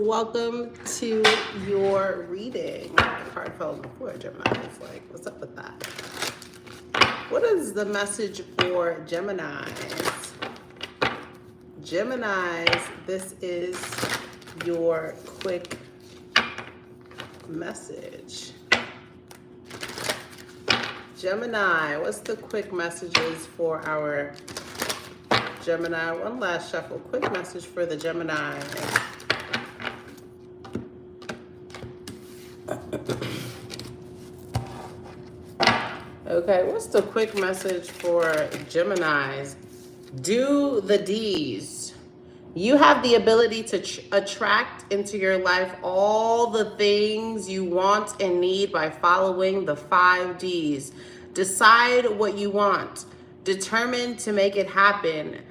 welcome to your reading. The card fell on the floor, Gemini. It's like, what's up with that? What is the message for Geminis? Geminis, this is your quick message. Gemini, what's the quick messages for our Gemini? One last shuffle. Quick message for the Gemini. Okay, what's the quick message for Geminis? Do the D's. You have the ability to attract into your life all the things you want and need by following the 5 D's. Decide what you want. Determined to make it happen.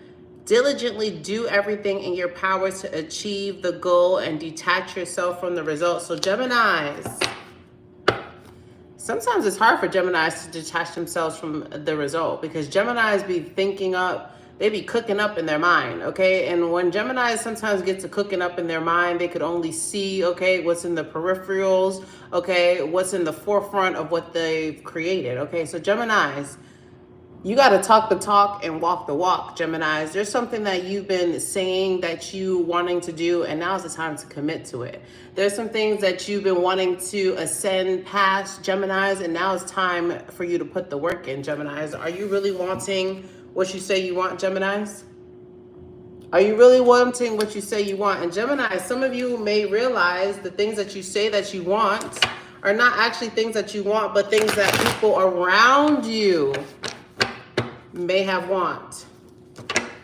Diligently do everything in your power to achieve the goal and detach yourself from the results. So Geminis, sometimes it's hard for Geminis to detach themselves from the result because Geminis be thinking up, they be cooking up in their mind, okay? And when Geminis sometimes get to cooking up in their mind, they could only see, okay, what's in the peripherals, okay, what's in the forefront of what they've created, okay? So Geminis, you got to talk the talk and walk the walk, Geminis. There's something that you've been saying that you wanting to do, and now's the time to commit to it. There's some things that you've been wanting to ascend past, Geminis, and now it's time for you to put the work in, Geminis. Are you really wanting what you say you want, Geminis? Are you really wanting what you say you want? And Gemini, some of you may realize the things that you say that you want are not actually things that you want, but things that people around you may have want.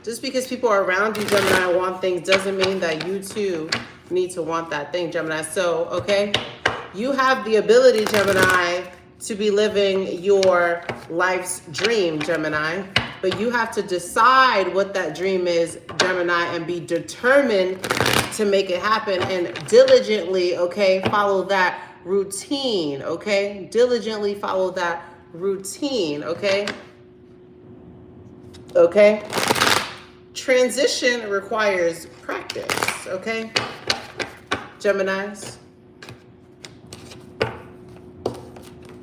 Just because people around you, Gemini, want things doesn't mean that you too need to want that thing, Gemini. So, okay, you have the ability, Gemini, to be living your life's dream, Gemini. But you have to decide what that dream is, Gemini, and be determined to make it happen and diligently, okay, follow that routine, okay? Diligently follow that routine, okay? Okay? Transition requires practice, okay? Geminis.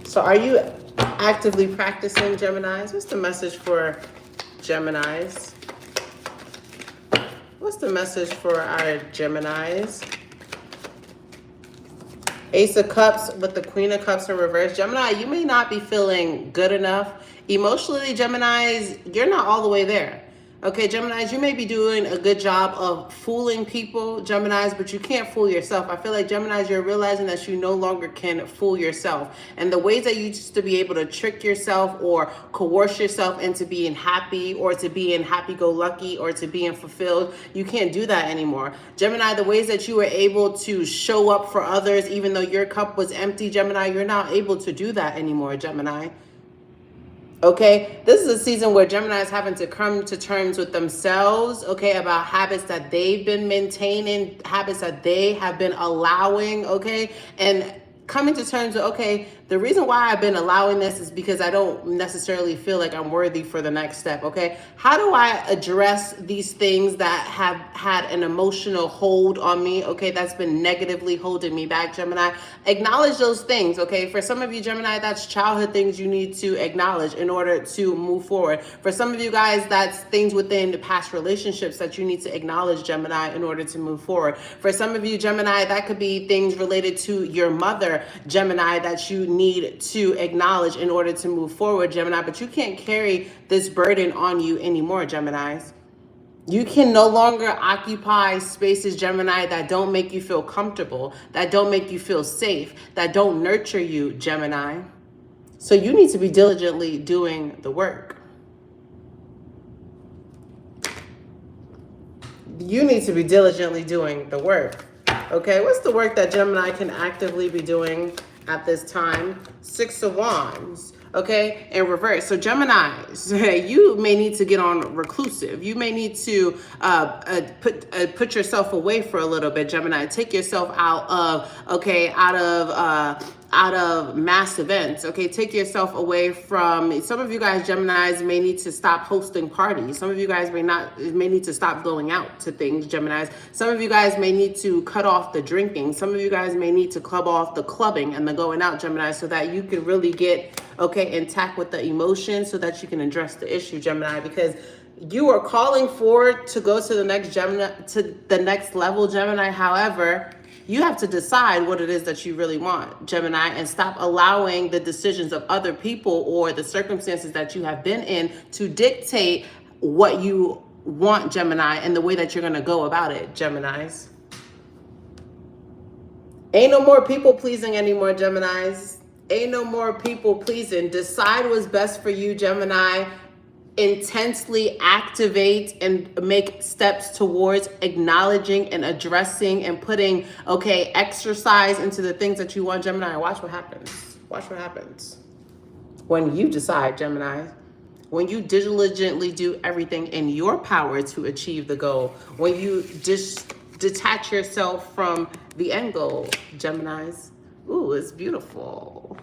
So are you actively practicing, Geminis? What's the message for Geminis? What's the message for our Geminis? Ace of Cups with the Queen of Cups in reverse. Gemini, you may not be feeling good enough. Emotionally, Geminis, you're not all the way there. Okay, Geminis, you may be doing a good job of fooling people, Geminis, but you can't fool yourself. I feel like Geminis, you're realizing that you no longer can fool yourself. And the ways that you used to be able to trick yourself or coerce yourself into being happy or to being happy-go-lucky or to being fulfilled, you can't do that anymore. Gemini, the ways that you were able to show up for others even though your cup was empty, Gemini, you're not able to do that anymore, Gemini. Okay, this is a season where Gemini is having to come to terms with themselves, okay, about habits that they've been maintaining, habits that they have been allowing, okay, and coming to terms with, okay, the reason why I've been allowing this is because I don't necessarily feel like I'm worthy for the next step, okay? How do I address these things that have had an emotional hold on me, okay, that's been negatively holding me back, Gemini? Acknowledge those things, okay? For some of you, Gemini, that's childhood things you need to acknowledge in order to move forward. For some of you guys, that's things within the past relationships that you need to acknowledge, Gemini, in order to move forward. For some of you, Gemini, that could be things related to your mother, Gemini, that you need to acknowledge in order to move forward, Gemini, but you can't carry this burden on you anymore, Geminis. You can no longer occupy spaces, Gemini, that don't make you feel comfortable, that don't make you feel safe, that don't nurture you, Gemini. So you need to be diligently doing the work. You need to be diligently doing the work. Okay, what's the work that Gemini can actively be doing at this time? 6 of Wands, okay, in reverse. So Geminis, you may need to get on reclusive. You may need to put yourself away for a little bit, Gemini. Take yourself out of mass events. Okay, take yourself away from, some of you guys Geminis may need to stop hosting parties. Some of you guys may need to stop going out to things, Geminis. Some of you guys may need to cut off the drinking. Some of you guys may need to club off the clubbing and the going out, Gemini, so that you can really get intact with the emotions, so that you can address the issue, Gemini, because you are calling forward to go to the next level, Gemini. However, you have to decide what it is that you really want, Gemini, and stop allowing the decisions of other people or the circumstances that you have been in to dictate what you want, Gemini, and the way that you're going to go about it, Geminis. Ain't no more people pleasing anymore, Geminis. Ain't no more people pleasing. Decide what's best for you, Gemini. Intensely activate and make steps towards acknowledging and addressing and putting exercise into the things that you want, Gemini. Watch what happens. Watch what happens when you decide, Gemini. When you diligently do everything in your power to achieve the goal. When you detach yourself from the end goal, Geminis. Ooh, it's beautiful.